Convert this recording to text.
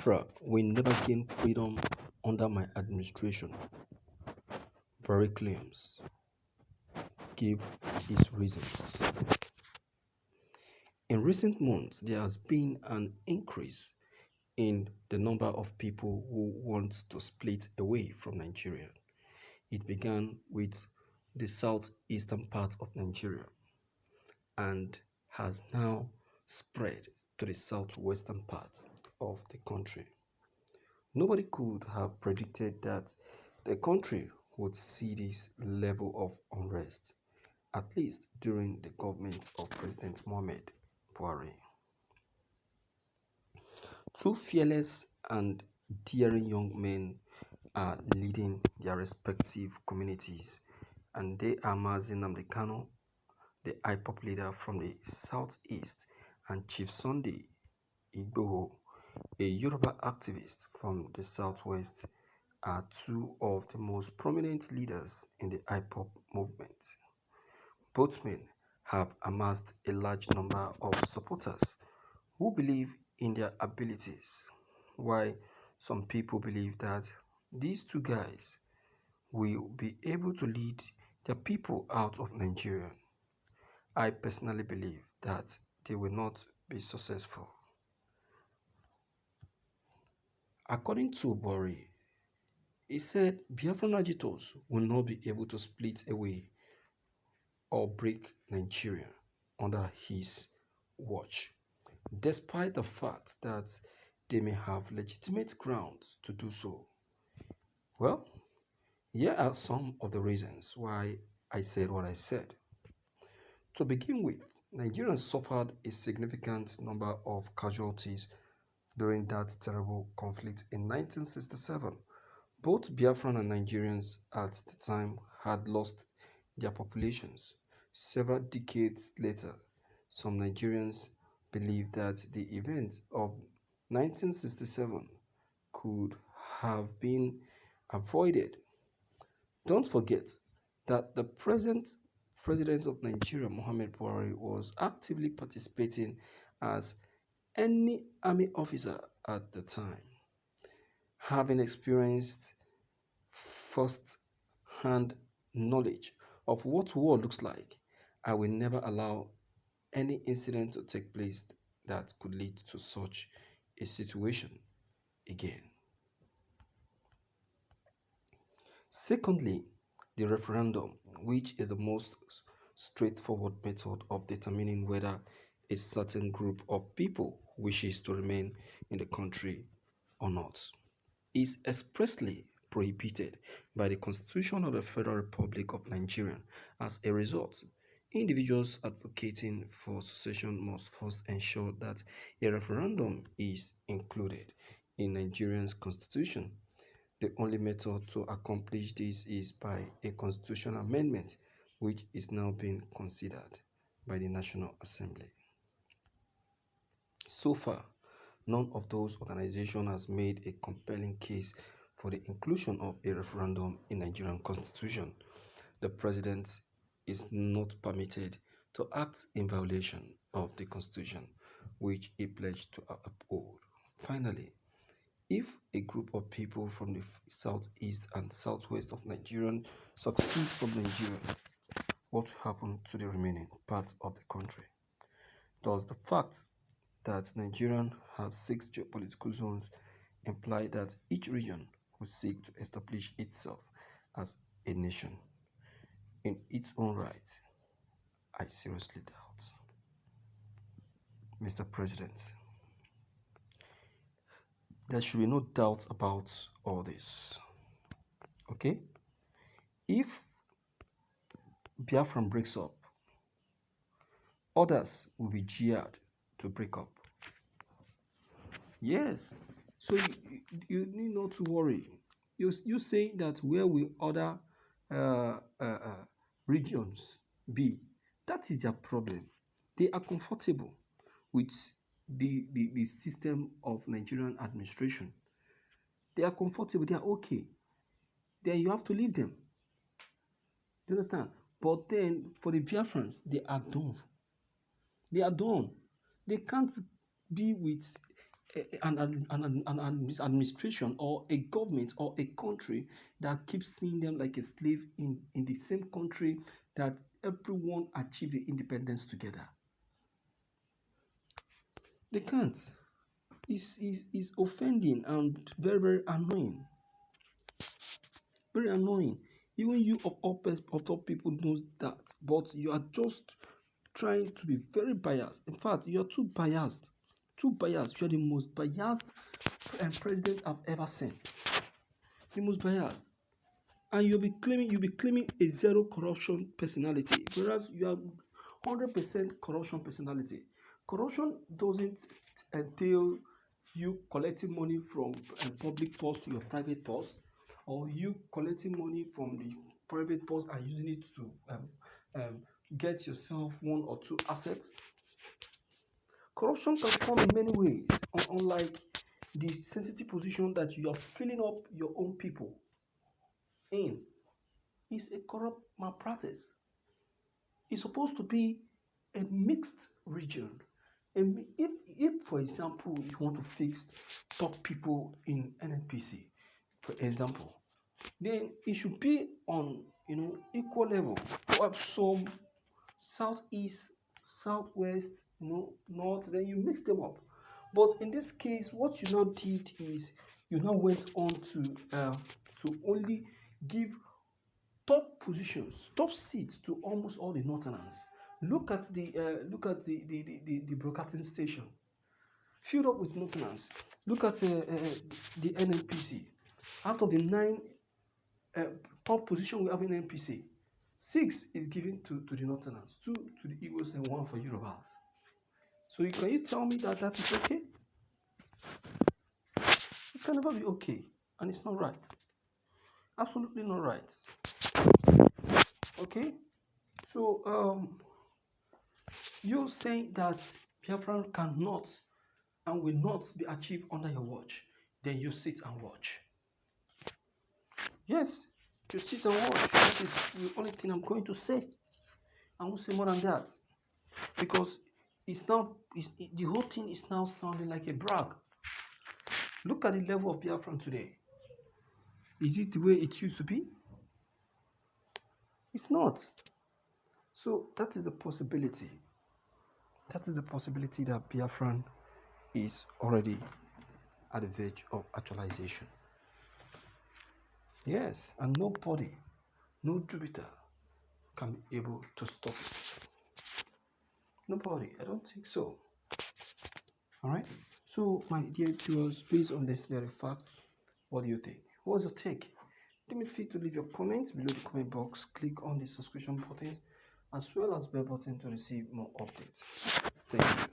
Biafra will never gain freedom under my administration, Buhari claims, gave his reasons. In recent months, there has been an increase in the number of people who want to split away from Nigeria. It began with the southeastern part of Nigeria and has now spread to the southwestern part of the country. Nobody could have predicted that the country would see this level of unrest, at least during the government of President Mohamed Buhari. Two fearless and daring young men are leading their respective communities, and they are Mazi Nnamdi Kanu, the IPOP leader from the southeast, and Chief Sunday Igboho, a Yoruba activist from the southwest, are two of the most prominent leaders in the IPOP movement. Both men have amassed a large number of supporters who believe in their abilities, while some people believe that these two guys will be able to lead their people out of Nigeria. I personally believe that they will not be successful. According to Buhari, he said Biafran agitators will not be able to split away or break Nigeria under his watch, despite the fact that they may have legitimate grounds to do so. Well, here are some of the reasons why I said what I said. To begin with, Nigerians suffered a significant number of casualties during that terrible conflict in 1967. Both Biafran and Nigerians at the time had lost their populations. Several decades later, some Nigerians believe that the events of 1967 could have been avoided. Don't forget that the present president of Nigeria, Muhammad Buhari, was actively participating as any army officer at the time. Having experienced first-hand knowledge of what war looks like, I will never allow any incident to take place that could lead to such a situation again. Secondly, the referendum, which is the most straightforward method of determining whether a certain group of people wishes to remain in the country or not, is expressly prohibited by the Constitution of the Federal Republic of Nigeria. As a result, individuals advocating for secession must first ensure that a referendum is included in Nigeria's constitution. The only method to accomplish this is by a constitutional amendment, which is now being considered by the National Assembly. So far, none of those organizations has made a compelling case for the inclusion of a referendum in Nigerian constitution. The president is not permitted to act in violation of the constitution, which he pledged to uphold. Finally, if a group of people from the southeast and southwest of Nigeria succeed from Nigeria, what will happen to the remaining parts of the country? Does the fact that Nigeria has 6 geopolitical zones imply that each region will seek to establish itself as a nation in its own right? I seriously doubt. Mr. President, there should be no doubt about all this. Okay? If Biafran breaks up, others will be jeered to break up. Yes. So you need not to worry. You say that where will other regions be? That is their problem. They are comfortable with the system of Nigerian administration. They are comfortable. They are okay. Then you have to leave them. Do you understand? But then for the Biafrans, they are done. They are done. They can't be with an administration or a government or a country that keeps seeing them like a slave in the same country that everyone achieved the independence together. They can't. It's offending and very, very annoying. Very annoying. Even you of all people knows that, but you are just trying to be very biased. In fact, you are too biased. Too biased. You are the most biased president I've ever seen. The most biased. And you'll be claiming a zero corruption personality, whereas you are 100% corruption personality. Corruption doesn't entail you collecting money from public purse to your private purse, or you collecting money from the private purse and using it to get yourself one or two assets. Corruption can come in many ways, unlike the sensitive position that you are filling up your own people in. Is a corrupt malpractice. It's supposed to be a mixed region. And if, for example, you want to fix top people in NNPC, for example, then it should be on equal level. Perhaps some southeast, southwest, north. Then you mix them up. But in this case, what you now did is you now went on to only give top positions, top seats to almost all the Northerners. Look at the broadcasting station, filled up with Northerners. Look at the NNPC. Out of the 9 top position we have in NPC, 6 is given to the Northerners, 2 to the Igbos, and 1 for Yorubas. So can you tell me that is okay? It can never be okay, and it's not right. Absolutely not right. Okay, so you saying that Biafra cannot and will not be achieved under your watch, then you sit and watch. Yes, you sit and watch. That is the only thing I'm going to say. I won't say more than that, because the whole thing is now sounding like a brag. Look at the level of Biafra today. Is it the way it used to be? It's not. So that is the possibility. That is the possibility that Biafran is already at the verge of actualization. Yes, and nobody, no Jupiter, can be able to stop it. Nobody, I don't think so. Alright? So, my dear viewers, based on this very facts, what do you think? What's your take? Don't be free to leave your comments below the comment box. Click on the subscription button as well as bell button to receive more updates. Thank you.